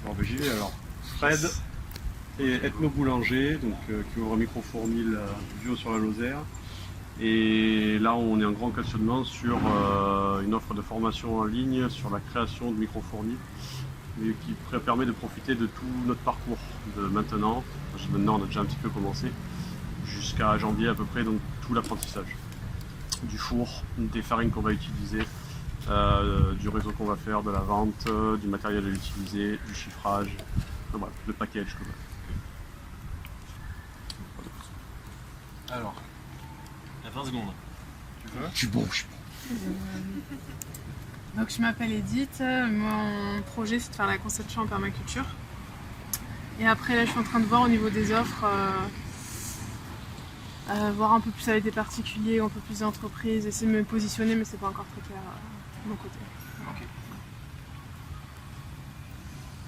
Alors j'y vais alors. Fred est ethno-boulanger, donc qui ouvre un micro-fournil bio sur la Lozère. Et là on est en grand questionnement sur une offre de formation en ligne sur la création de micro-fournils qui permet de profiter de tout notre parcours de maintenant. Maintenant on a déjà un petit peu commencé, jusqu'à janvier à peu près, donc tout l'apprentissage. Du four, des farines qu'on va utiliser, du réseau qu'on va faire, de la vente, du matériel à utiliser, du chiffrage, enfin, voilà, le package quoi. Alors, il y a 20 secondes. Tu veux? Je suis bon. Donc je m'appelle Edith, mon projet c'est de faire la conception en permaculture. Et après là je suis en train de voir au niveau des offres, voir un peu plus avec des particuliers, un peu plus d'entreprises, essayer de me positionner mais c'est pas encore très clair de mon côté. Ok.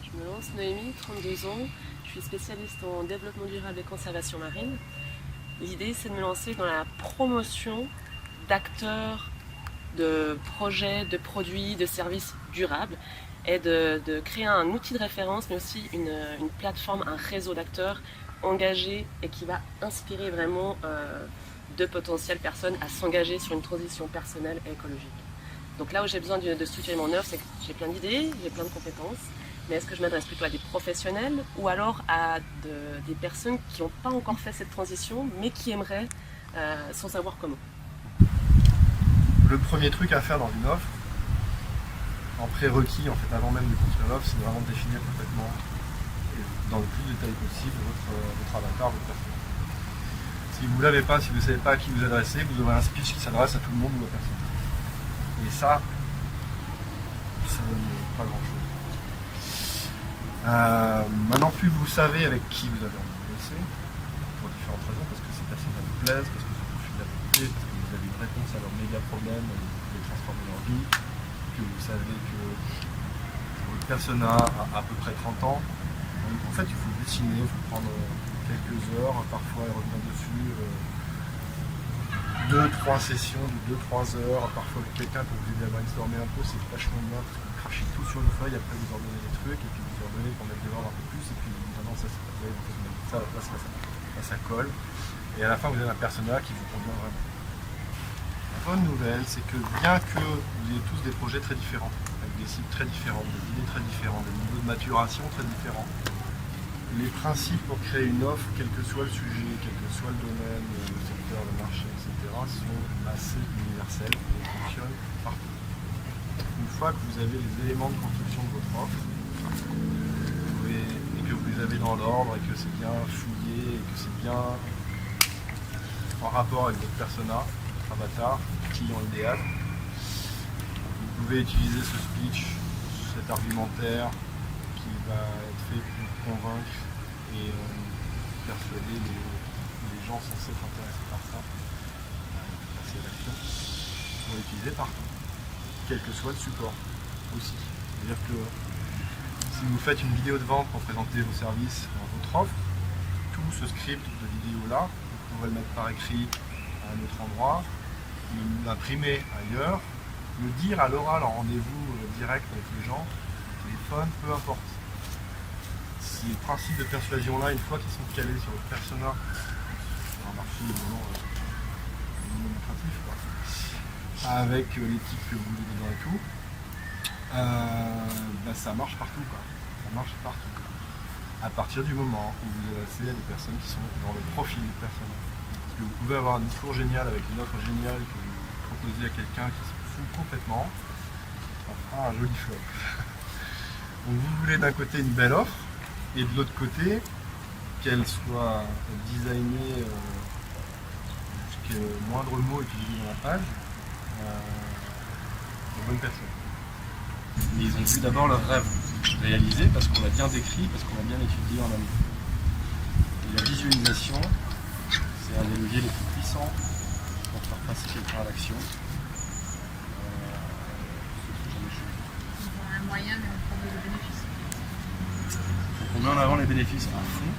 Je me lance Noémie, 32 ans, je suis spécialiste en développement durable et conservation marine. L'idée c'est de me lancer dans la promotion d'acteurs, de projets, de produits, de services durables et de créer un outil de référence mais aussi une plateforme, un réseau d'acteurs engagés et qui va inspirer vraiment de potentielles personnes à s'engager sur une transition personnelle et écologique. Donc là où j'ai besoin de structurer mon œuvre, c'est que j'ai plein d'idées, j'ai plein de compétences, mais est-ce que je m'adresse plutôt à des professionnels ou alors à des personnes qui n'ont pas encore fait cette transition mais qui aimeraient sans savoir comment? Le premier truc à faire dans une offre, en prérequis, en fait, avant même de construire l'offre, c'est vraiment de définir complètement, et dans le plus de détail possible, votre avatar, votre personnage. Si vous ne l'avez pas, si vous ne savez pas à qui vous adressez, vous aurez un speech qui s'adresse à tout le monde ou à personne. Et ça ne donne pas grand-chose. Maintenant, plus vous savez avec qui vous avez envie de bosser, pour différentes raisons, parce que ces personnes vous plaisent, parce que ce profil d'adapté, parce que vous avez une réponse à leurs méga problèmes et vous pouvez transformer leur vie, que vous savez que votre persona a à peu près 30 ans. Donc, en fait, il faut dessiner, il faut prendre quelques heures, parfois et revenir dessus, 2-3 sessions de 2-3 heures, parfois avec quelqu'un pour vous aider à brainstormer un peu, c'est vachement bien parce que vous crachez tout sur une feuille, après vous ordonnez des trucs, et puis vous ordonnez pour mettre de l'ordre un peu plus, et puis maintenant ça c'est pas vrai, vous mettez ça à la place, là ça colle, et à la fin vous avez un personnage qui vous convient vraiment. La bonne nouvelle, c'est que bien que vous ayez tous des projets très différents, avec des cibles très différentes, des idées très différentes, des niveaux de maturation très différents, les principes pour créer une offre, quel que soit le sujet, quel que soit le domaine, le secteur, le marché, etc., sont assez universels et fonctionnent partout. Une fois que vous avez les éléments de construction de votre offre, et que vous les avez dans l'ordre, et que c'est bien fouillé, et que c'est bien en rapport avec votre persona, votre avatar, client idéal, vous pouvez utiliser ce speech, cet argumentaire qui va être fait pour convaincre et persuader les gens censés être intéressés par ça, passer à l'action, pour l'utiliser partout, quel que soit le support aussi. C'est-à-dire que si vous faites une vidéo de vente pour présenter vos services, votre offre, tout ce script de vidéo-là, vous pourrez le mettre par écrit à un autre endroit, l'imprimer ailleurs, le dire à l'oral en rendez-vous direct avec les gens, téléphone, peu importe. Ces principes de persuasion-là, une fois qu'ils sont calés sur votre persona, sur un marché non lucratif, avec l'équipe que vous voulez dedans et tout, ça marche partout, quoi. Ça marche partout. À partir du moment où vous adressez à des personnes qui sont dans le profil du personnage. Parce que vous pouvez avoir un discours génial avec une offre géniale que vous proposez à quelqu'un qui se fout complètement, ça fera un joli flop. Donc vous voulez d'un côté une belle offre, et de l'autre côté, qu'elle soit designée jusqu'au moindre mot utilisé dans la page, de bonnes personnes. Mais ils ont vu d'abord leur rêve réalisé parce qu'on l'a bien décrit, parce qu'on l'a bien étudié en amont. Et la visualisation, c'est un des leviers les plus puissants pour faire passer quelqu'un à l'action. Un moyen, mais on prend le bénéfice. On met en avant les bénéfices à fond.